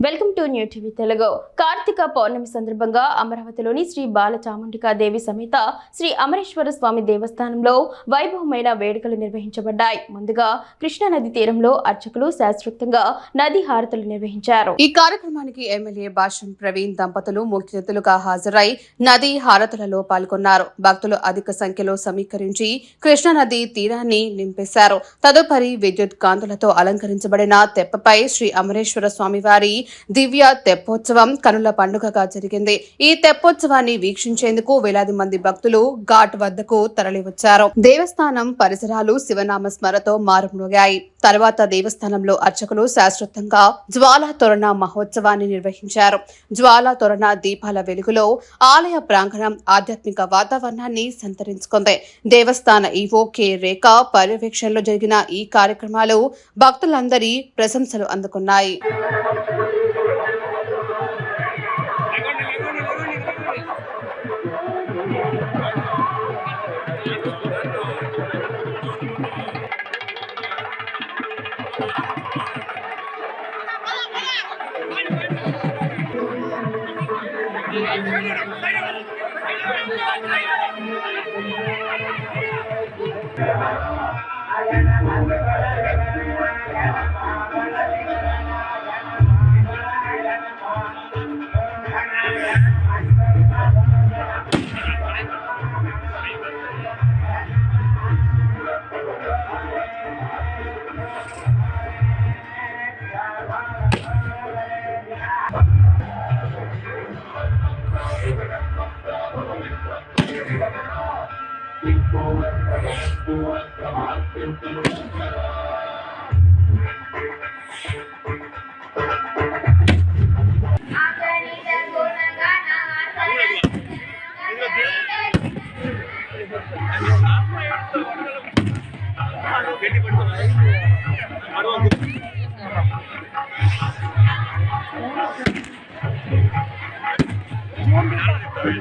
Welcome to new TV Telugu. Karthika Pournami సందర్భంగా అమరావతిలోని శ్రీ బాలచాముండికా దేవి సమేత శ్రీ అమరేశ్వర స్వామి దేవస్థానంలో వైభవమైన వేడుకలు నిర్వహించబడ్డాయి. ముందుగా కృష్ణానది తీరంలో అర్చకులు శాస్త్రోక్తంగా నది హారతులు నిర్వహించారు. ఈ కార్యక్రమానికి ఎమ్మెల్యే భాష్యం ప్రవీణ్ దంపతులు ముఖ్య అతిథులుగా హాజరై నది హారతులలో పాల్గొన్నారు. భక్తులు అధిక సంఖ్యలో సమీకరించి కృష్ణానది తీరాన్ని నింపేశారు. తదుపరి విద్యుత్ కాంతులతో అలంకరించబడిన తెప్పపై శ్రీ అమరేశ్వర స్వామి వారి దివ్య తెప్పోత్సవం కనుల పండుగగా జరిగింది. ఈ తెప్పోత్సవాన్ని వీక్షించేందుకు వేలాది మంది భక్తులు ఘాట్ వద్దకు తరలివచ్చారు. దేవస్థానం పరిసరాలు శివనామ స్మరతో మారుమ్రోగాయి. తర్వాత దేవస్థానంలో అర్చకులు శాస్త్రోక్తంగా జ్వాలా తోరణ మహోత్సవాన్ని నిర్వహించారు. జ్వాలా తోరణ దీపాల వెలుగులో ఆలయ ప్రాంగణం ఆధ్యాత్మిక వాతావరణాన్ని సంతరించుకుంది. దేవస్థాన ఈవో కె రేఖ పర్యవేక్షణలో జరిగిన ఈ కార్యక్రమాలు భక్తులందరి ప్రశంసలు అందుకున్నాయి.